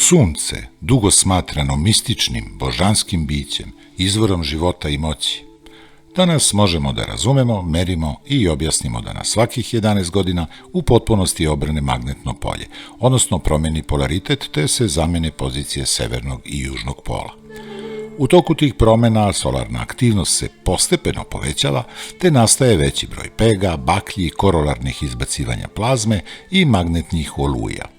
sunce, dugo smatrano mističnim, božanskim bićem, izvorom života i moći, danas možemo da razumemo, merimo i objasnimo da na svakih 11 godina u potpunosti obrne magnetno polje, odnosno promeni polaritet te se zamene pozicije severnog i južnog pola. U toku tih promena solarna aktivnost se postepeno povećava, te nastaje veći broj pega, baklji, korolarnih izbacivanja plazme i magnetnih oluja.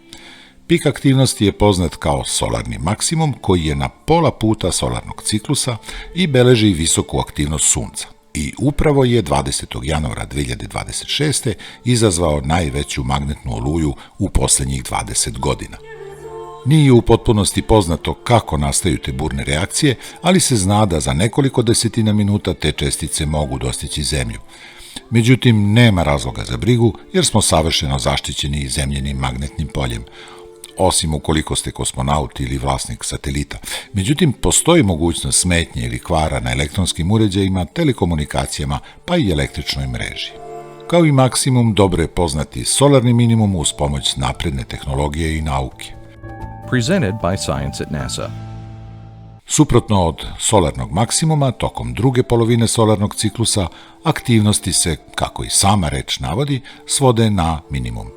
Pik aktivnosti je poznat kao solarni maksimum koji je na pola puta solarnog ciklusa i beleži visoku aktivnost Sunca. I upravo je 20. januara 2026. izazvao najveću magnetnu oluju u poslednjih 20 godina. Nije u potpunosti poznato kako nastaju te burne reakcije, ali se zna da za nekoliko desetina minuta te čestice mogu dostići Zemlju. Međutim, nema razloga za brigu jer smo savršeno zaštićeni zemljenim magnetnim poljem, osim ukoliko ste kosmonaut ili vlasnik satelita. Međutim, postoji mogućnost smetnje ili kvara na elektronskim uređajima, telekomunikacijama, pa i električnoj mreži. Kao i maksimum, dobro je poznati solarni minimum uz pomoć napredne tehnologije i nauke. Presented by Science at NASA. Suprotno od solarnog maksimuma, tokom druge polovine solarnog ciklusa, aktivnosti se, kako i sama reč navodi, svode na minimum.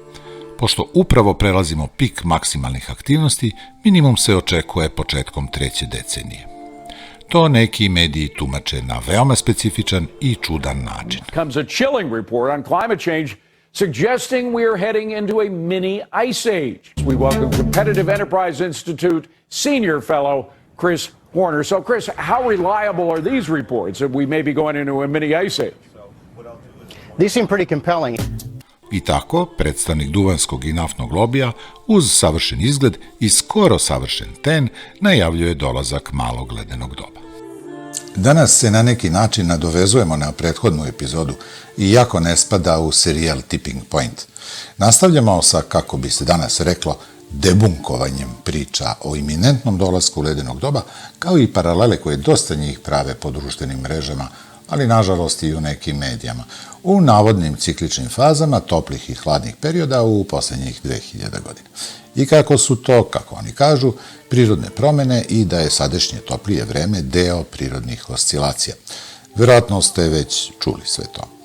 Pošto upravo prelazimo pik maksimalnih aktivnosti, minimum se očekuje početkom treće decenije. To neki mediji tumače na veoma specifičan i čudan način. Comes a chilling report on climate change suggesting we are heading into a mini ice age. We welcome Competitive Enterprise Institute senior fellow Chris Horner. So Chris, how reliable are these reports that we may be going into a mini ice age? These seem pretty compelling. I tako, predstavnik duvanskog i naftnog lobija, uz savršen izgled i skoro savršen ten, najavljuje dolazak malog ledenog doba. Danas se na neki način nadovezujemo na prethodnu epizodu, iako ne spada u serijal Tipping Point. Nastavljamo sa, kako bi se danas reklo, debunkovanjem priča o iminentnom dolasku ledenog doba, kao i paralele koje dosta njih prave po društvenim mrežama, ali nažalost i u nekim medijama, u navodnim cikličnim fazama toplih i hladnih perioda u poslednjih 2000 godina. I kako su to, kako oni kažu, prirodne promene i da je sadašnje toplije vreme deo prirodnih oscilacija. Vjerojatno ste već čuli sve to.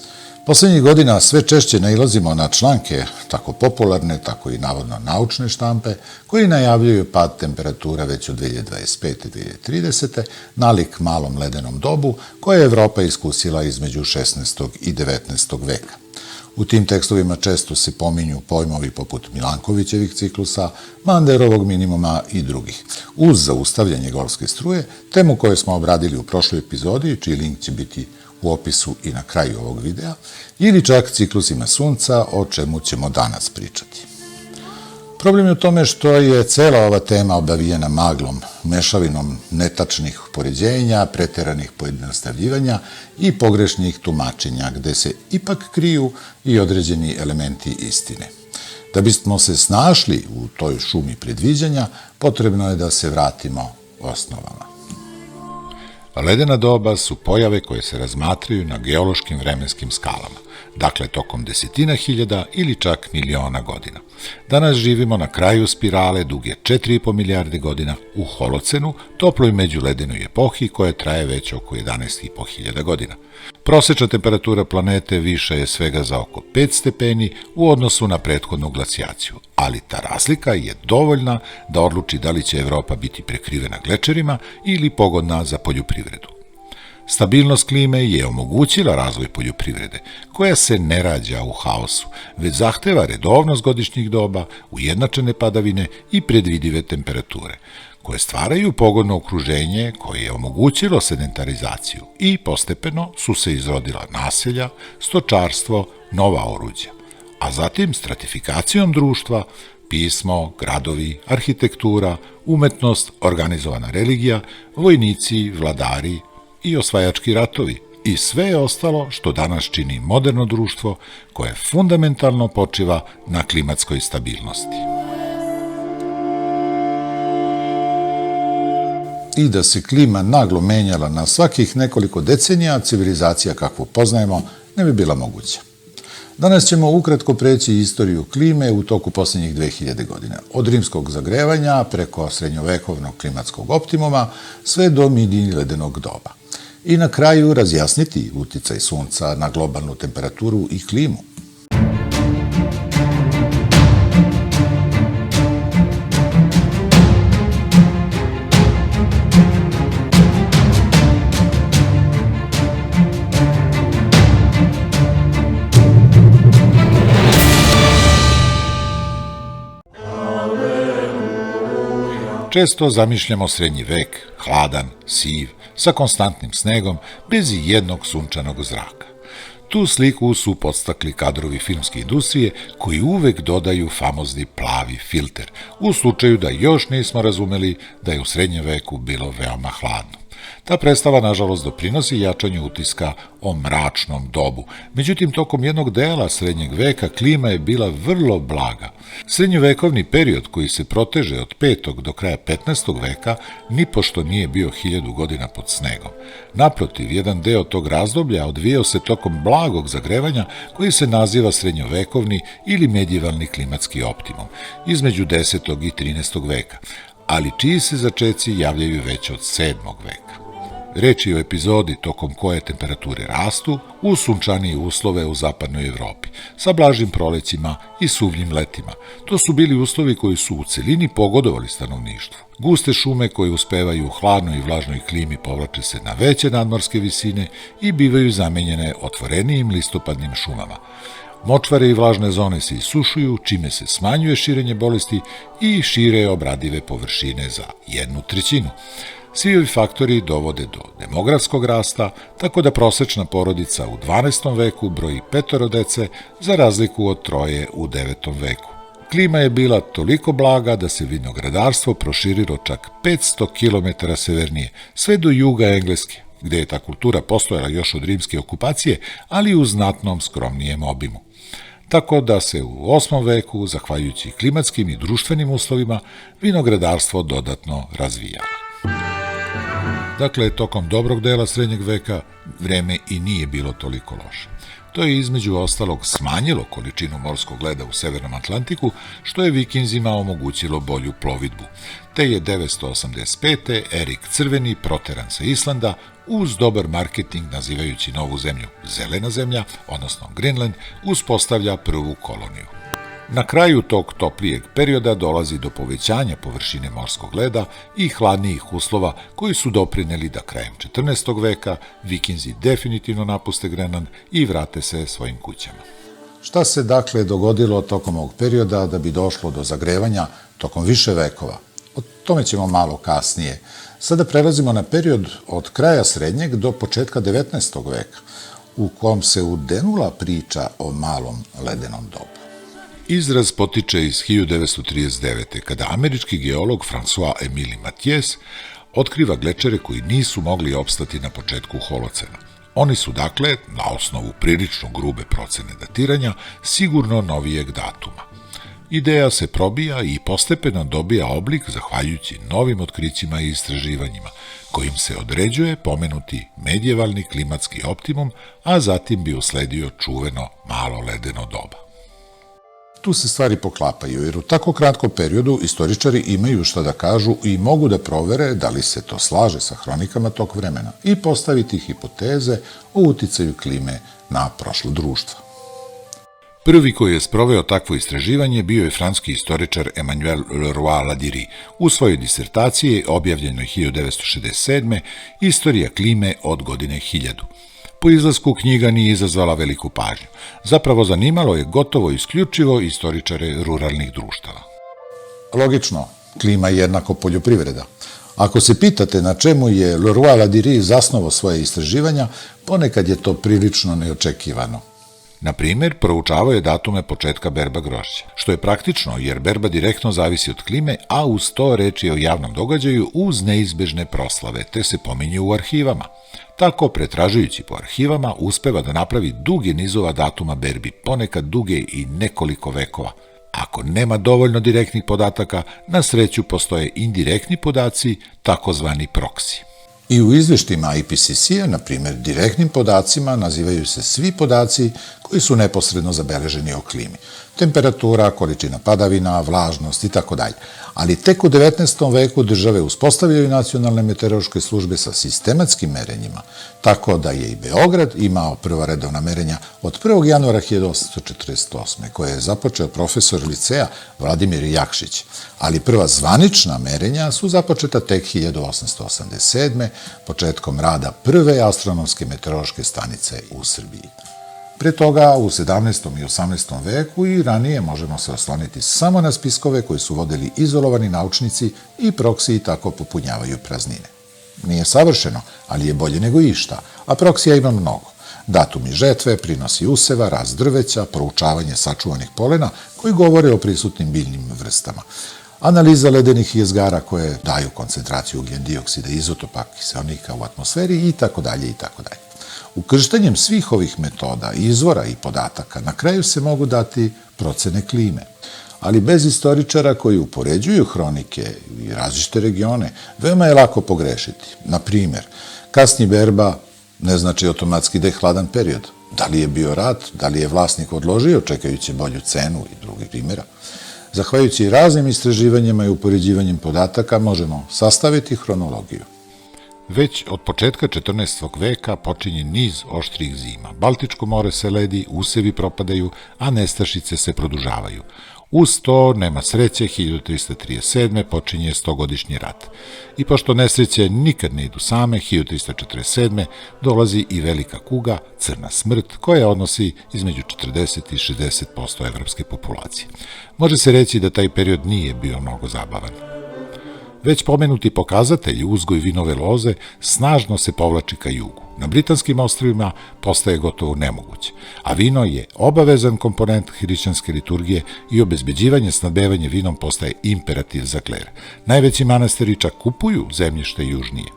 Poslednjih godina sve češće nailazimo na članke, tako popularne, tako i navodno naučne štampe, koji najavljuju pad temperatura već od 2025. i 2030. nalik malom ledenom dobu, koje je Evropa iskusila između 16. i 19. veka. U tim tekstovima često se pominju pojmovi poput Milankovićevih ciklusa, Manderovog minimuma i drugih. Uz zaustavljanje gorske struje, temu koju smo obradili u prošloj epizodi, čiji link će biti u opisu i na kraju ovog videa, ili čak ciklusima Sunca, o čemu ćemo danas pričati. Problem je u tome što je cela ova tema obavijena maglom, mešavinom netačnih poređenja, preteranih pojednostavljivanja i pogrešnih tumačenja, gde se ipak kriju i određeni elementi istine. Da bismo se snašli u toj šumi predviđanja, potrebno je da se vratimo osnovama. Ledena doba su pojave koje se razmatraju na geološkim vremenskim skalama, dakle tokom desetina hiljada ili čak miliona godina. Danas živimo na kraju spirale duge 4,5 milijarde godina u holocenu, toploj međuledenoj epohi koja traje već oko 11,5 hiljada godina. Prosečna temperatura planete viša je svega za oko 5 stepeni u odnosu na prethodnu glacijaciju, ali ta razlika je dovoljna da odluči da li će Evropa biti prekrivena glečerima ili pogodna za poljoprivredu. Stabilnost klime je omogućila razvoj poljoprivrede, koja se ne rađa u haosu, već zahteva redovnost godišnjih doba, ujednačene padavine i predvidive temperature, koje stvaraju pogodno okruženje koje je omogućilo sedentarizaciju i postepeno su se izrodila naselja, stočarstvo, nova oruđa, a zatim stratifikacijom društva, pismo, gradovi, arhitektura, umetnost, organizovana religija, vojnici, vladari i osvajački ratovi i sve ostalo što danas čini moderno društvo koje fundamentalno počiva na klimatskoj stabilnosti. I da se klima naglo menjala na svakih nekoliko decenija, civilizacija kakvu poznajemo ne bi bila moguća. Danas ćemo ukratko preći istoriju klime u toku posljednjih 2000 godina. Od rimskog zagrevanja preko srednjovekovnog klimatskog optimuma sve do mini ledenog doba. I na kraju razjasniti uticaj sunca na globalnu temperaturu i klimu. Često zamišljamo srednji vek, hladan, siv, sa konstantnim snegom, bez jednog sunčanog zraka. Tu sliku su podstakli kadrovi filmske industrije koji uvek dodaju famozni plavi filter, u slučaju da još nismo razumeli da je u srednjem veku bilo veoma hladno. Ta predstava, nažalost, doprinosi jačanju utiska o mračnom dobu. Međutim, tokom jednog dela srednjeg veka klima je bila vrlo blaga. Srednjovekovni period koji se proteže od 5. do kraja 15. veka nipošto nije bio 1000 godina pod snegom. Naprotiv, jedan deo tog razdoblja odvijao se tokom blagog zagrevanja koji se naziva srednjovekovni ili medievalni klimatski optimum, između 10. i 13. veka, ali čiji se začeci javljaju već od 7. veka. Reč je o epizodi tokom koje temperature rastu u sunčanije uslove u zapadnoj Evropi, sa blažim prolećima i suvljim letima. To su bili uslovi koji su u celini pogodovali stanovništvu. Guste šume koje uspevaju u hladnoj i vlažnoj klimi povlače se na veće nadmorske visine i bivaju zamenjene otvorenijim listopadnim šumama. Močvare i vlažne zone se isušuju, čime se smanjuje širenje bolesti i šire obradive površine za 1/3. Svi ovi faktori dovode do demografskog rasta, tako da prosečna porodica u 12. veku broji 5 dece, za razliku od 3 u 9. veku. Klima je bila toliko blaga da se vinogradarstvo proširilo čak 500 km severnije, sve do juga Engleske, gde je ta kultura postojala još od rimske okupacije, ali u znatnom skromnijem obimu. Tako da se u 8. veku, zahvaljujući klimatskim i društvenim uslovima, vinogradarstvo dodatno razvijalo. Dakle, tokom dobrog dela srednjeg veka vreme i nije bilo toliko loše. To je između ostalog smanjilo količinu morskog leda u Severnom Atlantiku, što je Vikinzima omogućilo bolju plovidbu. Te je 985. Erik Crveni proteran sa Islanda uz dobar marketing nazivajući novu zemlju Zelena zemlja, odnosno Greenland, uspostavlja prvu koloniju. Na kraju tog toplijeg perioda dolazi do povećanja površine morskog leda i hladnijih uslova koji su doprineli da krajem 14. veka Vikinzi definitivno napuste Grenland i vrate se svojim kućama. Šta se dakle dogodilo tokom ovog perioda da bi došlo do zagrevanja tokom više vekova? O tome ćemo malo kasnije. Sada prelazimo na period od kraja srednjeg do početka 19. veka, u kom se udenula priča o malom ledenom dobu. Izraz potiče iz 1939. kada američki geolog François-Émile Mathies otkriva glečere koji nisu mogli opstati na početku holocena. Oni su dakle, na osnovu prilično grube procene datiranja, sigurno novijeg datuma. Ideja se probija i postepeno dobija oblik zahvaljujući novim otkrićima i istraživanjima, kojim se određuje pomenuti medievalni klimatski optimum, a zatim bi usledio čuveno malo ledeno doba. Tu se stvari poklapaju, jer u tako kratkom periodu istoričari imaju šta da kažu i mogu da provere da li se to slaže sa hronikama tog vremena i postaviti hipoteze o uticaju klime na prošlo društvo. Prvi koji je sproveo takvo istraživanje bio je francuski istoričar Emmanuel Leroy-Ladurie u svojoj disertaciji objavljenoj 1967. Istorija klime od godine 1000. Po izlasku knjiga nije izazvala veliku pažnju. Zapravo zanimalo je gotovo isključivo istoričare ruralnih društava. Logično, klima je jednako poljoprivreda. Ako se pitate na čemu je Leroy-Ladurie zasnovao svoje istraživanja, ponekad je to prilično neočekivano. Na primjer, proučavao je datume početka berba grožđa, što je praktično jer berba direktno zavisi od klime, a uz to reč je o javnom događaju uz neizbežne proslave, te se pominje u arhivama. Tako, pretražujući po arhivama, uspeva da napravi duge nizova datuma berbi, ponekad duge i nekoliko vekova. Ako nema dovoljno direktnih podataka, na sreću postoje indirektni podaci, takozvani proksi. I u izveštima IPCC-a, na primjer, direktnim podacima nazivaju se svi podaci koji su neposredno zabeleženi o klimi. Temperatura, količina padavina, vlažnost i tako dalje. Ali tek u 19. veku države uspostavljaju nacionalne meteorološke službe sa sistematskim merenjima, tako da je i Beograd imao prva redovna merenja od 1. januara 1848. koje je započeo profesor liceja Vladimir Jakšić, ali prva zvanična merenja su započeta tek 1887. početkom rada prve astronomske meteorološke stanice u Srbiji. Pre toga, u 17. i 18. veku i ranije možemo se osloniti samo na spiskove koji su vodili izolovani naučnici i proksiji tako popunjavaju praznine. Nije savršeno, ali je bolje nego išta, a proksija ima mnogo. Datumi žetve, prinosi useva, rast drveća, proučavanje sačuvanih polena koji govore o prisutnim biljnim vrstama, analiza ledenih jezgara koje daju koncentraciju ugljen dioksida, izotopa kiseonika u atmosferi itd. Ukrštanjem svih ovih metoda, izvora i podataka na kraju se mogu dati procene klime. Ali bez istoričara koji upoređuju hronike i različite regione, veoma je lako pogrešiti. Na primjer, kasni berba ne znači automatski da je hladan period. Da li je bio rat, da li je vlasnik odložio čekajući bolju cenu i drugih primjera. Zahvaljujući raznim istraživanjima i upoređivanjem podataka možemo sastaviti hronologiju. Već od početka 14. veka počinje niz oštrih zima. Baltičko more se ledi, usevi propadaju, a nestašice se produžavaju. Uz to, nema sreće, 1337. počinje 100-godišnji rat. I pošto nesreće nikad ne idu same, 1347. dolazi i velika kuga, crna smrt, koja odnosi između 40 i 60% evropske populacije. Može se reći da taj period nije bio mnogo zabavan. Već pomenuti pokazatelji uzgoj vinove loze snažno se povlači ka jugu. Na britanskim ostrvima postaje gotovo nemoguće, a vino je obavezan komponent hrišćanske liturgije i obezbeđivanje snabdevanja vinom postaje imperativ za kler. Najveći manastiri čak kupuju zemljište južnije.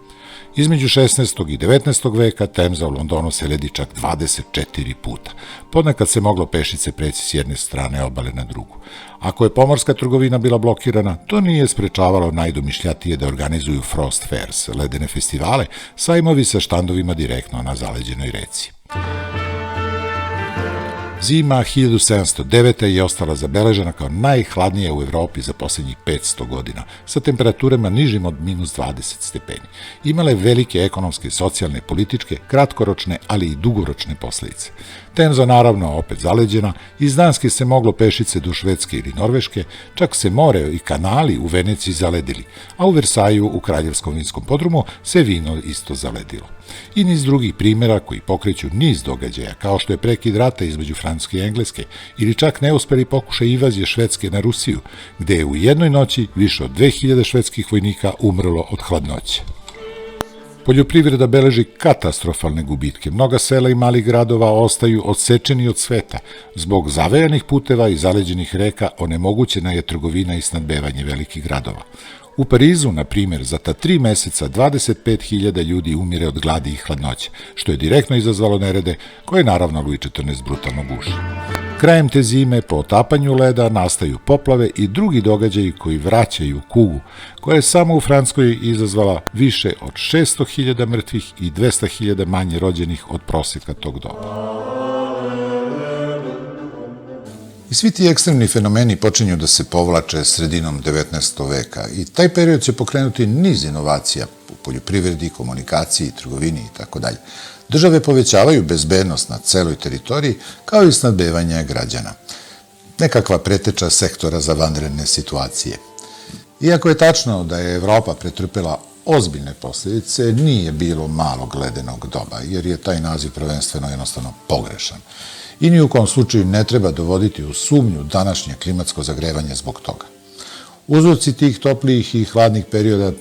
Između 16. i 19. veka Temza u Londonu se ledi čak 24 puta. Ponekad se moglo pešice preći s jedne strane obale na drugu. Ako je pomorska trgovina bila blokirana, to nije sprečavalo najdomišljatije da organizuju Frost Fairs, ledene festivale, sajmovi sa štandovima direktno na zaleđenoj reci. Zima 1709. je ostala zabeležena kao najhladnija u Evropi za posljednjih 500 godina, sa temperaturama nižim od minus 20 stepeni. Imala je velike ekonomske, socijalne, političke, kratkoročne, ali i dugoročne posljedice. Temza naravno opet zaleđena, iz Danske se moglo pešice do Švedske ili Norveške, čak se more i kanali u Veneciji zaledili, a u Versaju u Kraljevskom vinskom podrumu se vino isto zaledilo. I niz drugih primjera koji pokreću niz događaja, kao što je prekid rata između Francuske i Engleske, ili čak neuspeli pokušaj invazije Švedske na Rusiju, gde je u jednoj noći više od 2000 švedskih vojnika umrlo od hladnoće. Poljoprivreda beleži katastrofalne gubitke. Mnoga sela i malih gradova ostaju odsečeni od sveta. Zbog zavejanih puteva i zaleđenih reka onemogućena je trgovina i snabdevanje velikih gradova. U Parizu, na primjer, za ta 3 meseca 25.000 ljudi umire od gladi i hladnoće, što je direktno izazvalo nerede, koje naravno Louis XIV brutalno guši. Krajem te zime, po otapanju leda, nastaju poplave i drugi događaji koji vraćaju kugu, koja je samo u Francuskoj izazvala više od 600.000 mrtvih i 200.000 manje rođenih od prosjeka tog doba. I svi ti ekstremni fenomeni počinju da se povlače sredinom 19. veka i taj period će pokrenuti niz inovacija u poljoprivredi, komunikaciji, trgovini itd. Države povećavaju bezbednost na celoj teritoriji kao i snabdevanje građana. Nekakva preteča sektora za vanredne situacije. Iako je tačno da je Evropa pretrpela ozbiljne posljedice, nije bilo malog ledenog doba, jer je taj naziv prvenstveno jednostavno pogrešan. I ni u kom slučaju ne treba dovoditi u sumnju današnje klimatsko zagrevanje zbog toga. Uzroci tih toplijih i hladnih perioda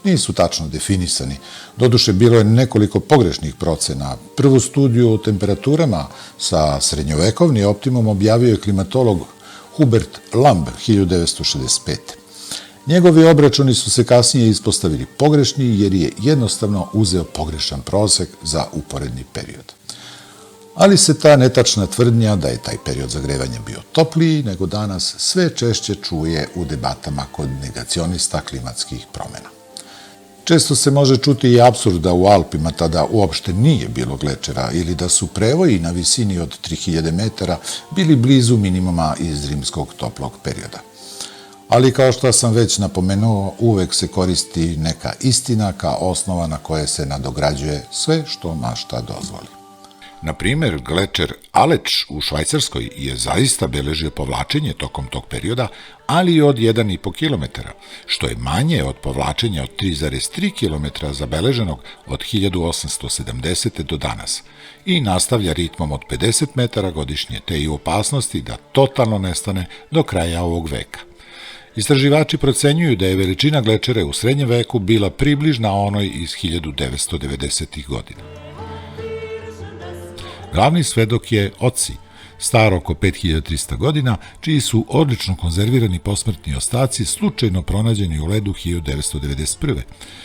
nisu tačno definisani. Doduše, bilo je nekoliko pogrešnih procena. Prvu studiju o temperaturama sa srednjovekovni optimum objavio je klimatolog Hubert Lamb 1965. Njegovi obračuni su se kasnije ispostavili pogrešni jer je jednostavno uzeo pogrešan prosek za uporedni period. Ali se ta netačna tvrdnja da je taj period zagrevanja bio topliji nego danas sve češće čuje u debatama kod negacionista klimatskih promjena. Često se može čuti i apsurd da u Alpima tada uopšte nije bilo glečera ili da su prevoji na visini od 3000 metara bili blizu minimuma iz rimskog toplog perioda. Ali kao što sam već napomenuo, uvek se koristi neka istina kao osnova na koje se nadograđuje sve što mašta dozvoli. Na primjer, glečer Aleč u Švajcarskoj je zaista beležio povlačenje tokom tog perioda, ali i od 1,5 km, što je manje od povlačenja od 3,3 km zabeleženog od 1870. do danas i nastavlja ritmom od 50 metara godišnje, te i u opasnosti da totalno nestane do kraja ovog veka. Istraživači procenjuju da je veličina glečera u srednjem veku bila približna onoj iz 1990. godina. Glavni svedok je Otsi, star oko 5300 godina, čiji su odlično konzervirani posmrtni ostaci slučajno pronađeni u ledu 1991.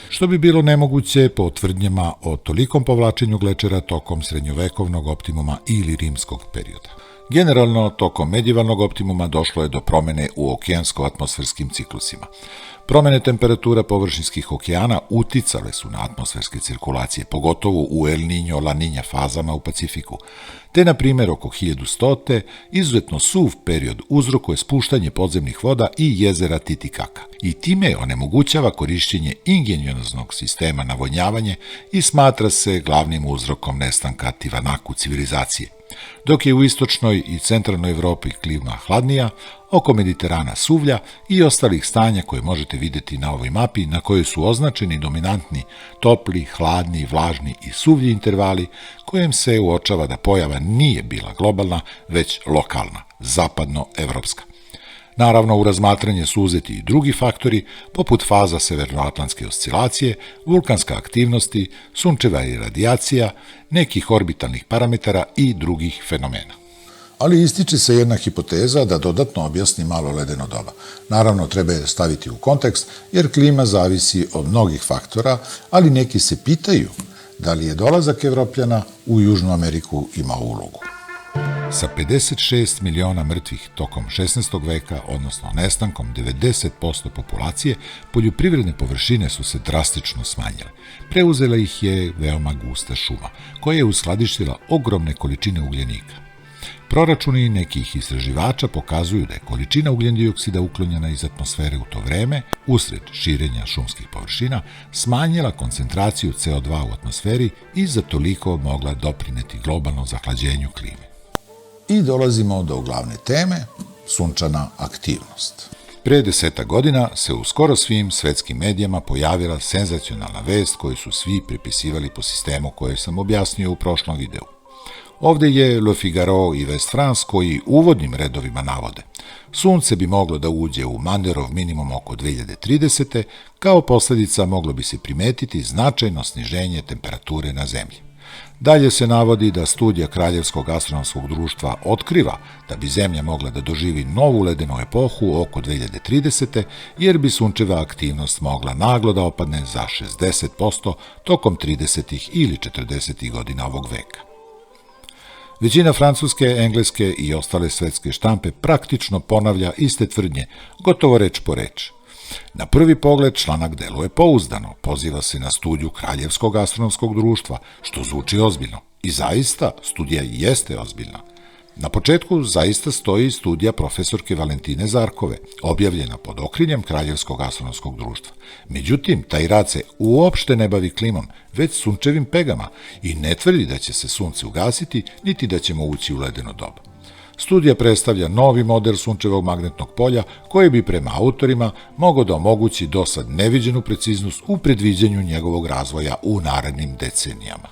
Što bi bilo nemoguće po tvrdnjama o tolikom povlačenju glečera tokom srednjovekovnog optimuma ili rimskog perioda. Generalno, tokom medievalnog optimuma došlo je do promene u okeansko-atmosferskim ciklusima. Promene temperatura površinskih okeana uticale su na atmosferske cirkulacije, pogotovo u El Niño-La Niña fazama u Pacifiku, te, na primjer, oko 1100. izuzetno suv period uzrokuje spuštanje podzemnih voda i jezera Titicaka i time onemogućava korišćenje ingenioznog sistema navodnjavanja i smatra se glavnim uzrokom nestanka Tivanaku civilizacije. Dok je u istočnoj i centralnoj Evropi klima hladnija, oko Mediterana suvlja i ostalih stanja koje možete vidjeti na ovoj mapi na kojoj su označeni dominantni topli, hladni, vlažni i suvlji intervali kojem se uočava da pojava nije bila globalna, već lokalna, zapadnoevropska. Naravno, u razmatranje su uzeti i drugi faktori, poput faza severnoatlantske oscilacije, vulkanska aktivnosti, sunčeva iradijacija, nekih orbitalnih parametara i drugih fenomena. Ali ističe se jedna hipoteza da dodatno objasni malo ledeno doba. Naravno, treba je staviti u kontekst, jer klima zavisi od mnogih faktora, ali neki se pitaju da li je dolazak Evropljana u Južnu Ameriku imao ulogu. Sa 56 miliona mrtvih tokom 16. veka, odnosno nestankom 90% populacije, poljoprivredne površine su se drastično smanjile. Preuzela ih je veoma gusta šuma, koja je uskladištila ogromne količine ugljenika. Proračuni nekih istraživača pokazuju da je količina ugljendioksida uklonjena iz atmosfere u to vreme, usred širenja šumskih površina, smanjila koncentraciju CO2 u atmosferi i za toliko mogla doprineti globalnom zahlađenju klime. I dolazimo do glavne teme, sunčana aktivnost. Pre 10 godina se u skoro svim svetskim medijama pojavila senzacionalna vest koju su svi pripisivali po sistemu koje sam objasnio u prošlom videu. Ovde je Le Figaro i West France koji uvodnim redovima navode. Sunce bi moglo da uđe u Manderov minimum oko 2030. Kao posljedica moglo bi se primetiti značajno sniženje temperature na Zemlji. Dalje se navodi da studija Kraljevskog astronomskog društva otkriva da bi Zemlja mogla da doživi novu ledenu epohu oko 2030. jer bi sunčeva aktivnost mogla naglo da opadne za 60% tokom 30. ili 40. godina ovog veka. Većina francuske, engleske i ostale svetske štampe praktično ponavlja iste tvrdnje, gotovo reč po reč. Na prvi pogled članak deluje pouzdano, poziva se na studiju Kraljevskog astronomskog društva, što zvuči ozbiljno. I zaista, studija jeste ozbiljna. Na početku zaista stoji studija profesorke Valentine Zarkove, objavljena pod okriljem Kraljevskog astronomskog društva. Međutim, taj rad se uopšte ne bavi klimom, već sunčevim pegama i ne tvrdi da će se sunce ugasiti, niti da ćemo ući u ledeno doba. Studija predstavlja novi model sunčevog magnetnog polja koji bi prema autorima mogao da omogući dosad neviđenu preciznost u predviđanju njegovog razvoja u narednim decenijama.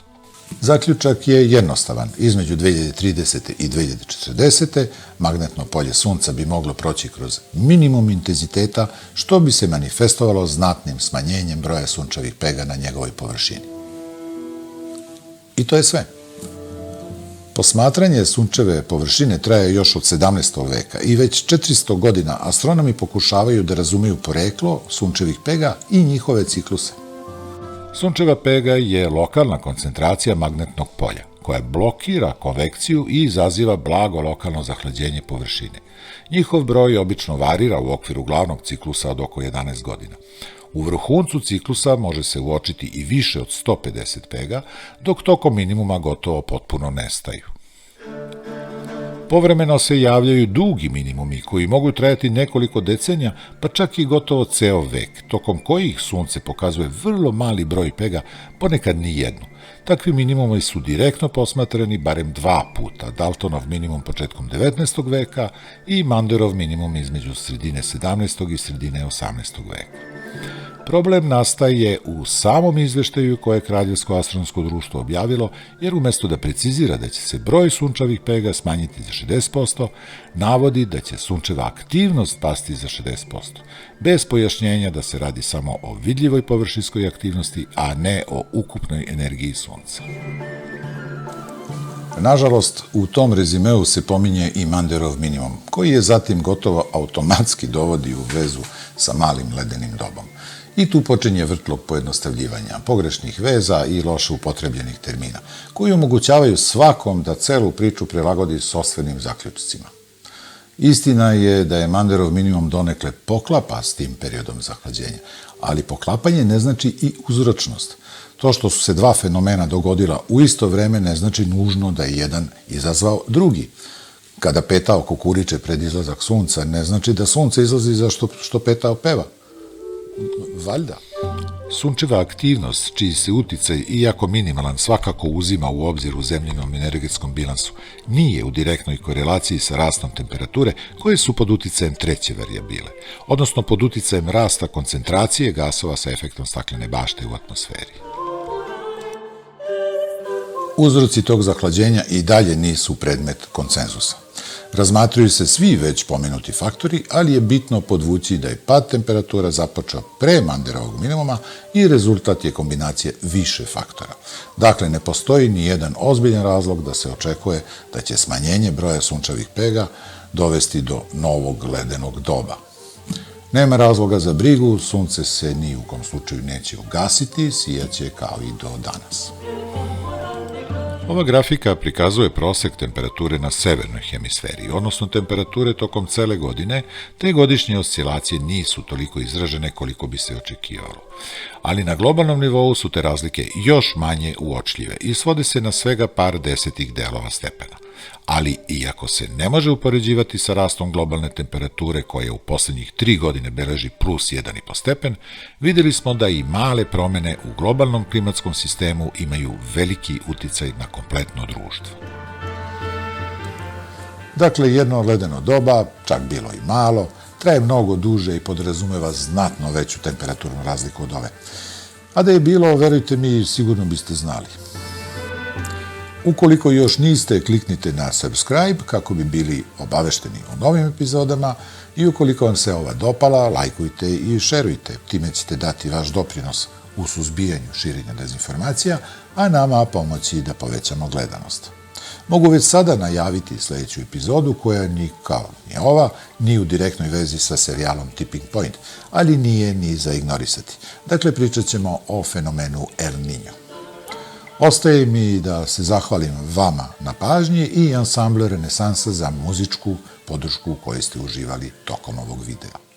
Zaključak je jednostavan. Između 2030. i 2040. magnetno polje Sunca bi moglo proći kroz minimum intenziteta, što bi se manifestovalo znatnim smanjenjem broja sunčevih pega na njegovoj površini. I to je sve. Posmatranje sunčeve površine traje još od 17. veka i već 400 godina astronomi pokušavaju da razumeju poreklo sunčevih pega i njihove cikluse. Sunčeva pega je lokalna koncentracija magnetnog polja, koja blokira konvekciju i izaziva blago lokalno zahlađenje površine. Njihov broj obično varira u okviru glavnog ciklusa od oko 11 godina. U vrhuncu ciklusa može se uočiti i više od 150 pega, dok tokom minimuma gotovo potpuno nestaju. Povremeno se javljaju dugi minimumi koji mogu trajati nekoliko decenija, pa čak i gotovo ceo vek, tokom kojih sunce pokazuje vrlo mali broj pega, ponekad ni jednu. Takvi minimumi su direktno posmatrani barem 2 puta, Daltonov minimum početkom 19. veka i Manderov minimum između sredine 17. i sredine 18. veka. Problem nastaje u samom izveštaju koje je Kraljevsko astronomsko društvo objavilo, jer umesto da precizira da će se broj sunčevih pega smanjiti za 60%, navodi da će sunčeva aktivnost pasti za 60%, bez pojašnjenja da se radi samo o vidljivoj površinskoj aktivnosti, a ne o ukupnoj energiji sunca. Nažalost, u tom rezimeu se pominje i Manderov minimum, koji je zatim gotovo automatski dovodi u vezu sa malim ledenim dobom. I tu počinje vrtlog pojednostavljivanja, pogrešnih veza i loše upotrebljenih termina, koji omogućavaju svakom da celu priču prilagodi sopstvenim zaključcima. Istina je da je Manderov minimum donekle poklapa s tim periodom zahlađenja, ali poklapanje ne znači i uzročnost. To što su se dva fenomena dogodila u isto vreme ne znači nužno da je jedan izazvao drugi. Kada petao kukuriče pred izlazak sunca, ne znači da sunce izlazi za što petao peva. Valjda. Sunčeva aktivnost, čiji se uticaj, iako minimalan, svakako uzima u obzir u zemljinom energetskom bilansu, nije u direktnoj korelaciji sa rastom temperature koje su pod uticajem treće varijabile, odnosno pod uticajem rasta koncentracije gasova sa efektom staklene bašte u atmosferi. Uzroci tog zahlađenja i dalje nisu predmet konsenzusa. Razmatraju se svi već pomenuti faktori, ali je bitno podvući da je pad temperatura započeo pre Manderovog minimuma i rezultat je kombinacije više faktora. Dakle, ne postoji ni jedan ozbiljan razlog da se očekuje da će smanjenje broja sunčevih pega dovesti do novog ledenog doba. Nema razloga za brigu, sunce se ni u kom slučaju neće ugasiti, sijaće kao i do danas. Ova grafika prikazuje prosek temperature na severnoj hemisferi, odnosno temperature tokom cele godine, te godišnje oscilacije nisu toliko izražene koliko bi se očekivalo. Ali na globalnom nivou su te razlike još manje uočljive i svode se na svega par desetih delova stepena. Ali, iako se ne može upoređivati sa rastom globalne temperature koja u poslednjih 3 godine beleži plus 1,5 stepen, videli smo da i male promene u globalnom klimatskom sistemu imaju veliki uticaj na kompletno društvo. Dakle, jedno ledeno doba, čak bilo i malo, traje mnogo duže i podrazumeva znatno veću temperaturnu razliku od ove. A da je bilo, verujte mi, sigurno biste znali. Ukoliko još niste, kliknite na subscribe kako bi bili obavešteni o novim epizodama i ukoliko vam se ova dopala, lajkujte i šerujte. Time ćete dati vaš doprinos u suzbijanju širenja dezinformacija, a nama pomoći da povećamo gledanost. Mogu već sada najaviti sledeću epizodu koja ni kao ni ova, ni u direktnoj vezi sa serijalom Tipping Point, ali nije ni za ignorisati. Dakle, pričat ćemo o fenomenu El Niño. Ostaje mi da se zahvalim vama na pažnji i ansamblu Renesansa za muzičku podršku koju ste uživali tokom ovog videa.